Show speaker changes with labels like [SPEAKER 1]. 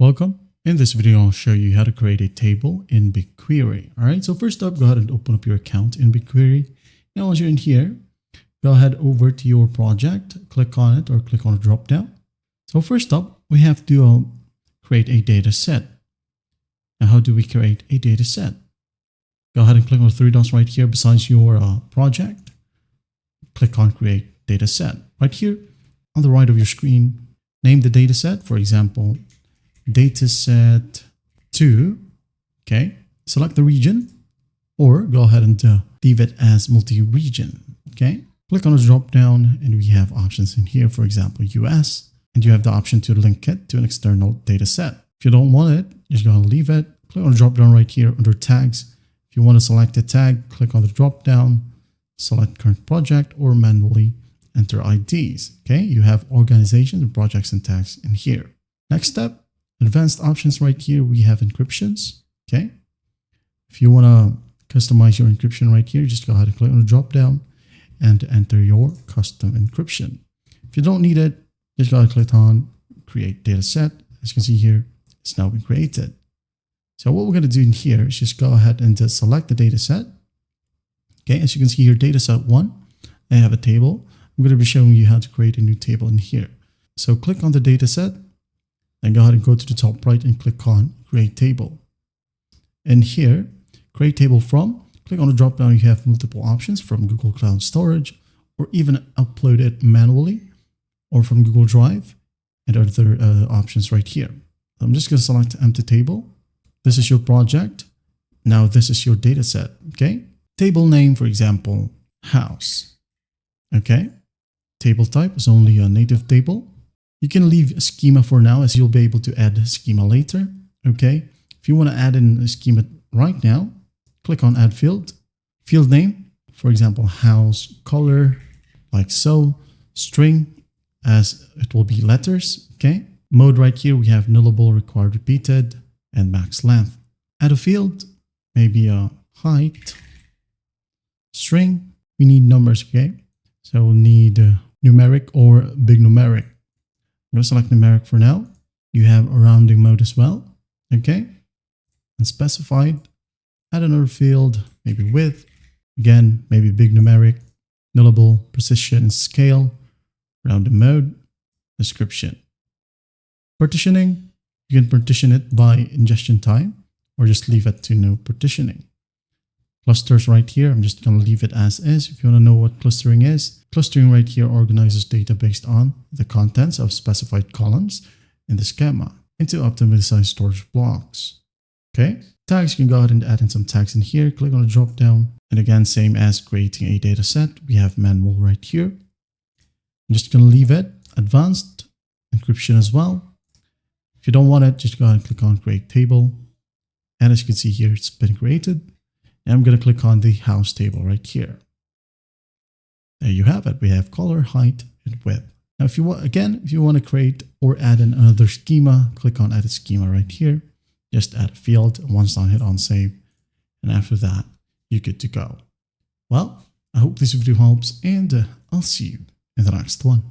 [SPEAKER 1] Welcome. In this video, I'll show you how to create a table in BigQuery. All right, so first up, go ahead and open up your account in BigQuery. Now, once you're in here, go ahead over to your project, click on it or click on the drop down. So first up, we have to create a data set. Now, how do we create a data set? Go ahead and click on the three dots right here besides your project. Click on create data set. Right here on the right of your screen, name the data set, for example, dataset 2. Okay, select the region or go ahead and leave it as multi-region. Okay, click on the drop down and we have options in here, for example, US, and you have the option to link it to an external data set. If you don't want it, just go ahead and leave it. Click on the drop down right here under tags. If you want to select a tag, click on the drop down, select current project or manually enter IDs. Okay, you have organizations and projects and tags in here. Next step, advanced options right here, we have encryptions. Okay, if you want to customize your encryption right here, just go ahead and click on the drop down and enter your custom encryption. If you don't need it, just go ahead and click on create data set. As you can see here, it's now been created. So what we're going to do in here is just go ahead and select the data set. Okay, as you can see here, data set 1, I have a table. I'm going to be showing you how to create a new table in here. So click on the data set. Then go ahead and go to the top right and click on create table. And here, create table from, click on the drop down. You have multiple options from Google Cloud Storage, or even upload it manually, or from Google Drive, and other options right here. I'm just going to select empty table. This is your project. Now this is your data set. Okay, table name, for example, house. Okay, table type is only a native table. You can leave schema for now, as you'll be able to add schema later. Okay, if you want to add in a schema right now, click on add field. Field name, for example, house color, like so. String, as it will be letters. Okay, mode right here, we have nullable, required repeated, and max length. Add a field, maybe a height. String, we need numbers. Okay, so we'll need numeric or big numeric. I'm going to select numeric for now. You have a rounding mode as well. Okay. And specified. Add another field, maybe width. Again, maybe big numeric, nullable, precision, scale, rounding mode, description. Partitioning. You can partition it by ingestion time or just leave it to no partitioning. Clusters right here, I'm just going to leave it as is. If you want to know what clustering is, clustering right here organizes data based on the contents of specified columns in the schema into optimally sized storage blocks. Okay, tags, you can go ahead and add in some tags in here. Click on the drop down. And again, same as creating a data set, we have manual right here. I'm just going to leave it advanced encryption as well. If you don't want it, just go ahead and click on create table. And as you can see here, it's been created. And I'm going to click on the house table right here. There you have it. We have color, height, and width. Now, if you want, again, if you want to create or add in another schema, click on edit schema right here. Just add a field. And once done, hit on save. And after that, you're good to go. Well, I hope this video helps, and I'll see you in the next one.